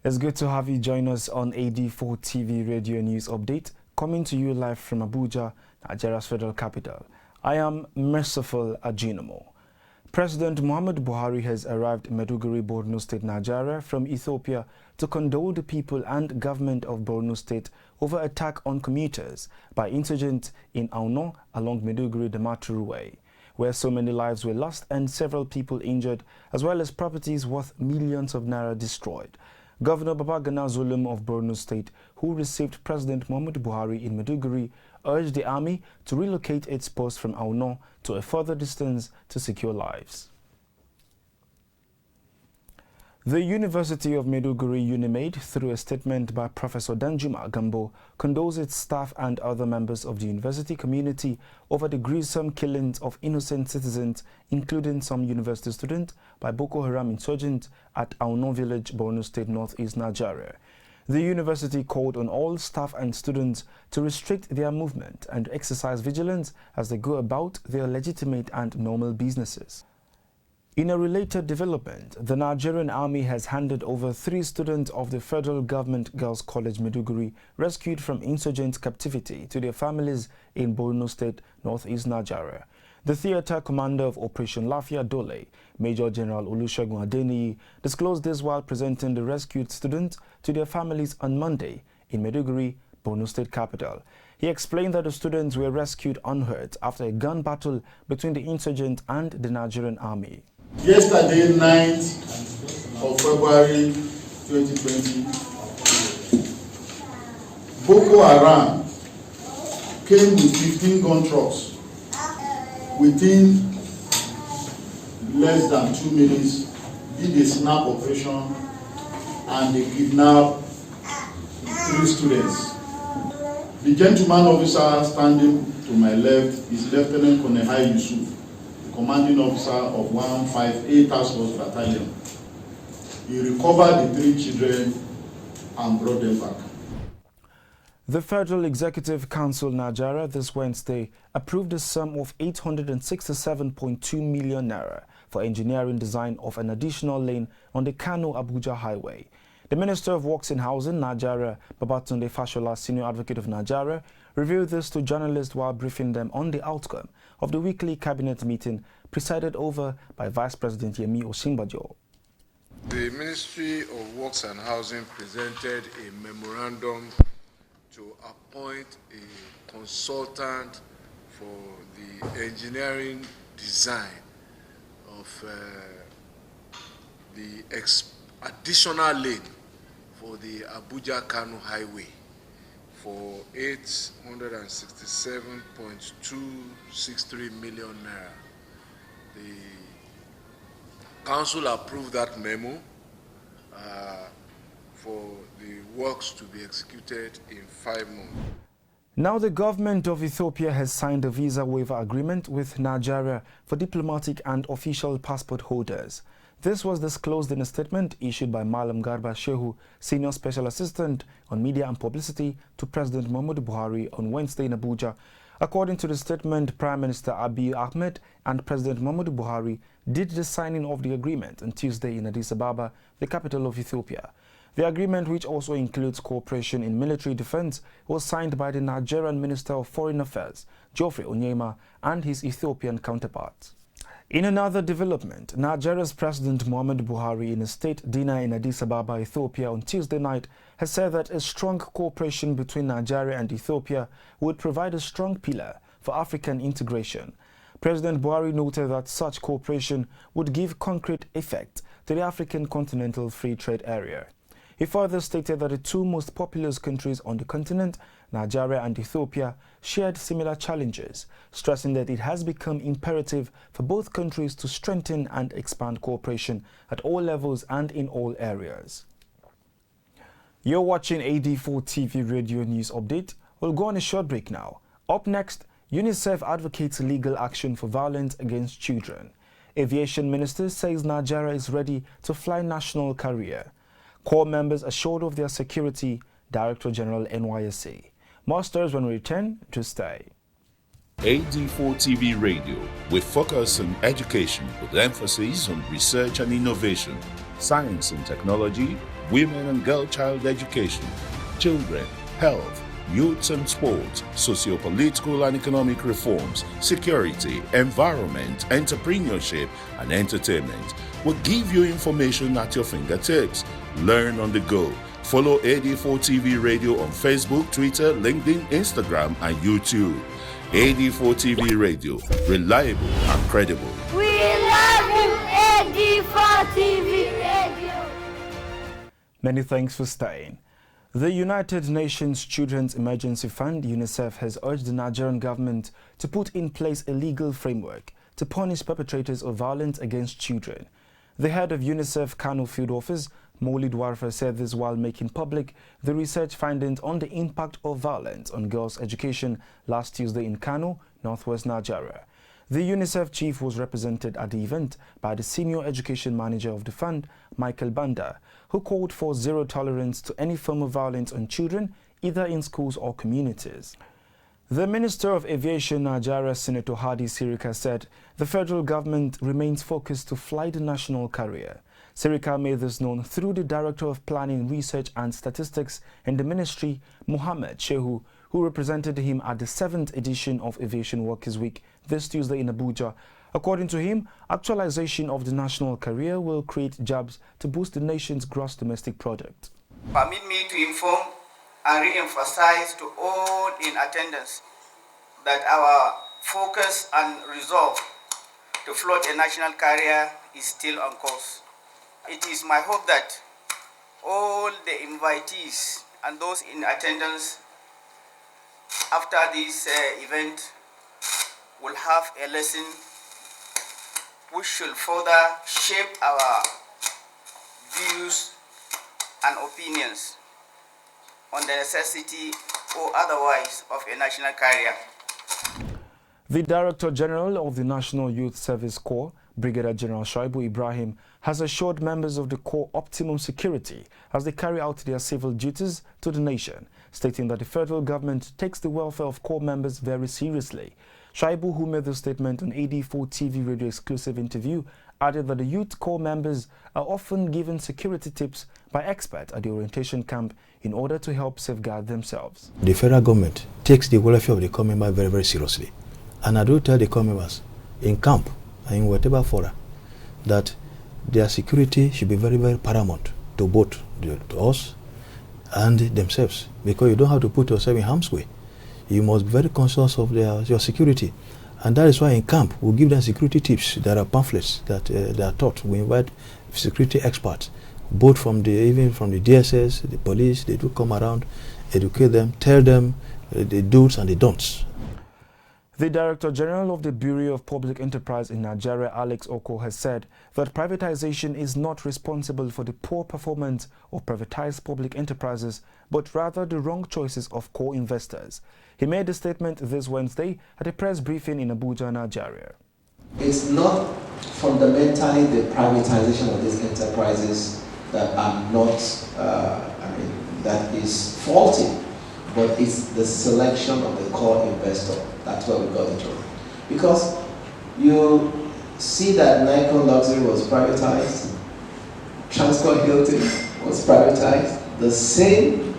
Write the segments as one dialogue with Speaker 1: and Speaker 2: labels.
Speaker 1: It's good to have you join us on AD4TV Radio News Update, coming to you live from Abuja, Nigeria's federal capital. I am Merciful Ajinomo. President Muhammadu Buhari has arrived in Maiduguri, Borno State, Nigeria from Ethiopia to condole the people and government of Borno State over attack on commuters by insurgents in Auno along Maiduguri-Damaturu Way, where so many lives were lost and several people injured, as well as properties worth millions of naira destroyed. Governor Babagana Zulum of Borno State, who received President Muhammadu Buhari in Maiduguri, urged the army to relocate its post from Auno to a further distance to secure lives. The University of Maiduguri UNIMAID, through a statement by Professor Danjuma Gambo, condoles its staff and other members of the university community over the gruesome killings of innocent citizens, including some university students, by Boko Haram insurgents at Auno village, Borno State, northeast Nigeria. The university called on all staff and students to restrict their movement and exercise vigilance as they go about their legitimate and normal businesses. In a related development, the Nigerian Army has handed over 3 students of the Federal Government Girls College Maiduguri rescued from insurgent captivity to their families in Borno State, northeast Nigeria. The theatre commander of Operation Lafia Dole, Major General Olusegun Adeniyi, disclosed this while presenting the rescued students to their families on Monday in Maiduguri, Borno State capital. He explained that the students were rescued unhurt after a gun battle between the insurgents and the Nigerian Army.
Speaker 2: Yesterday, 9th of February 2020, Boko Haram came with 15 gun trucks. Within less than 2 minutes, did a snap operation and they kidnapped 3 students. The gentleman officer standing to my left is Lieutenant Colonel Yusuf, commanding officer of 158 Task Force Battalion. He recovered the 3 children and brought them back.
Speaker 1: The Federal Executive Council Nigeria this Wednesday approved a sum of 867.2 million naira for engineering design of an additional lane on the Kano-Abuja highway. The Minister of Works and Housing, Nigeria, Babatunde Fashola, Senior Advocate of Nigeria, revealed this to journalists while briefing them on the outcome of the weekly cabinet meeting presided over by Vice President Yemi Osinbajo.
Speaker 3: The Ministry of Works and Housing presented a memorandum to appoint a consultant for the engineering design of the additional lane for the Abuja-Kano highway for 867.263 million naira. The council approved that memo for the works to be executed in 5 months.
Speaker 1: Now the government of Ethiopia has signed a visa waiver agreement with Nigeria for diplomatic and official passport holders. This was disclosed in a statement issued by Malam Garba Shehu, Senior Special Assistant on Media and Publicity to President Muhammadu Buhari on Wednesday in Abuja. According to the statement, Prime Minister Abiy Ahmed and President Muhammadu Buhari did the signing of the agreement on Tuesday in Addis Ababa, the capital of Ethiopia. The agreement, which also includes cooperation in military defense, was signed by the Nigerian Minister of Foreign Affairs, Geoffrey Onyema, and his Ethiopian counterpart. In another development, Nigeria's President Muhammadu Buhari, in a state dinner in Addis Ababa, Ethiopia on Tuesday night, has said that a strong cooperation between Nigeria and Ethiopia would provide a strong pillar for African integration. President Buhari noted that such cooperation would give concrete effect to the African Continental Free Trade Area. He further stated that the 2 most populous countries on the continent, Nigeria and Ethiopia, shared similar challenges, stressing that it has become imperative for both countries to strengthen and expand cooperation at all levels and in all areas. You're watching AD4TV Radio News Update. We'll go on a short break now. Up next, UNICEF advocates legal action for violence against children. Aviation Minister says Nigeria is ready to fly national carrier. Corps members assured of their security, Director General NYSC. More stories when we return to stay.
Speaker 4: AD4TV Radio, we focus on education with emphasis on research and innovation, science and technology, women and girl child education, children, health, youth and sports, socio-political and economic reforms, security, environment, entrepreneurship, and entertainment. Will give you information at your fingertips. Learn on the go. Follow AD4TV Radio on Facebook, Twitter, LinkedIn, Instagram, and YouTube. AD4TV Radio, reliable and credible.
Speaker 5: We love you, AD4TV Radio.
Speaker 1: Many thanks for staying. The United Nations Children's Emergency Fund, UNICEF, has urged the Nigerian government to put in place a legal framework to punish perpetrators of violence against children. The head of UNICEF Kano Field Office, Maulid Warfa, said this while making public the research findings on the impact of violence on girls' education last Tuesday in Kano, northwest Nigeria. The UNICEF chief was represented at the event by the senior education manager of the fund, Michael Banda, who called for zero tolerance to any form of violence on children, either in schools or communities. The Minister of Aviation, Nigeria, Senator Hadi Sirika, said the federal government remains focused to fly the national carrier. Sirika made this known through the Director of Planning, Research and Statistics in the ministry, Muhammad Shehu, who represented him at the 7th edition of Aviation Workers Week this Tuesday in Abuja. According to him, actualization of the national carrier will create jobs to boost the nation's gross domestic product.
Speaker 6: Permit me to inform and re-emphasize to all in attendance that our focus and resolve to float a national carrier is still on course. It is my hope that all the invitees and those in attendance after this event will have a lesson which should further shape our views and opinions on the necessity or otherwise of a national carrier.
Speaker 1: The Director General of the National Youth Service Corps, Brigadier General Shaibu Ibrahim, has assured members of the Corps optimum security as they carry out their civil duties to the nation, stating that the federal government takes the welfare of Corps members very seriously. Shaibu, who made the statement on AD4TV Radio exclusive interview, added that the youth Corps members are often given security tips by experts at the orientation camp in order to help safeguard themselves.
Speaker 7: The federal government takes the welfare of the Corps member very, very seriously. And I do tell the Corps members in camp and in whatever fora that their security should be very, very paramount to both to us and themselves, because you don't have to put yourself in harm's way. You must be very conscious of your security. And that is why in camp we give them security tips. There are pamphlets that they are taught. We invite security experts, both even from the DSS, the police. They do come around, educate them, tell them the do's and the don'ts.
Speaker 1: The Director General of the Bureau of Public Enterprise in Nigeria, Alex Oko, has said that privatization is not responsible for the poor performance of privatized public enterprises, but rather the wrong choices of core investors. He made a statement this Wednesday at a press briefing in Abuja, Nigeria.
Speaker 8: It's not fundamentally the privatization of these enterprises that are not, that is faulty, but it's the selection of the core investor. That's where we got it wrong. Because you see that Nikon Luxury was privatized, Transcorp Hilton was privatized, the same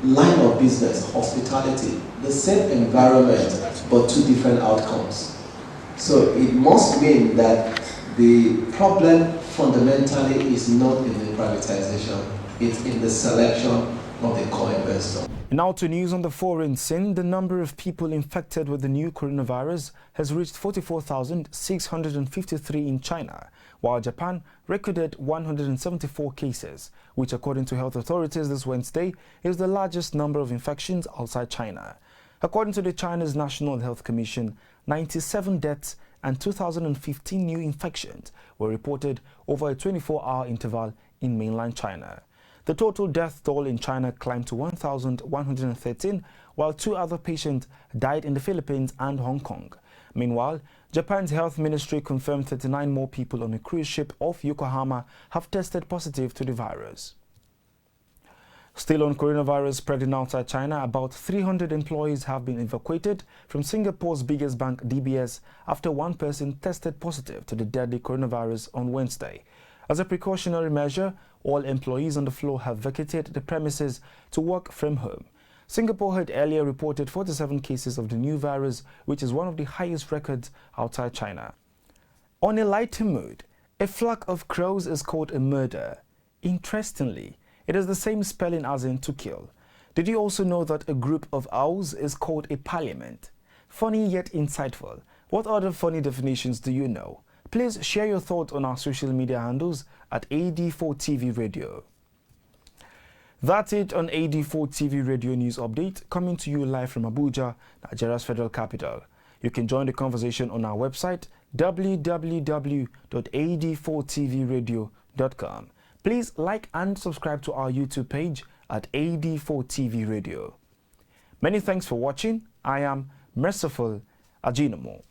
Speaker 8: line of business, hospitality, the same environment, but two different outcomes. So it must mean that the problem fundamentally is not in the privatization, it's in the selection of the core investor.
Speaker 1: Now to news on the foreign scene. The number of people infected with the new coronavirus has reached 44,653 in China, while Japan recorded 174 cases, which according to health authorities this Wednesday is the largest number of infections outside China. According to the China's National Health Commission, 97 deaths and 2,015 new infections were reported over a 24-hour interval in mainland China. The total death toll in China climbed to 1,113, while 2 other patients died in the Philippines and Hong Kong. Meanwhile, Japan's health ministry confirmed 39 more people on a cruise ship off Yokohama have tested positive to the virus. Still on coronavirus spreading outside China, about 300 employees have been evacuated from Singapore's biggest bank, DBS, after one person tested positive to the deadly coronavirus on Wednesday. As a precautionary measure, all employees on the floor have vacated the premises to work from home. Singapore had earlier reported 47 cases of the new virus, which is one of the highest records outside China. On a lighter mood, a flock of crows is called a murder. Interestingly, it is the same spelling as in to kill. Did you also know that a group of owls is called a parliament? Funny yet insightful. What other funny definitions do you know? Please share your thoughts on our social media handles at AD4TVRADIO. That's it on AD4TV Radio News Update, coming to you live from Abuja, Nigeria's federal capital. You can join the conversation on our website, www.ad4tvradio.com. Please like and subscribe to our YouTube page at AD4TV Radio. Many thanks for watching. I am Merciful Ajinomo.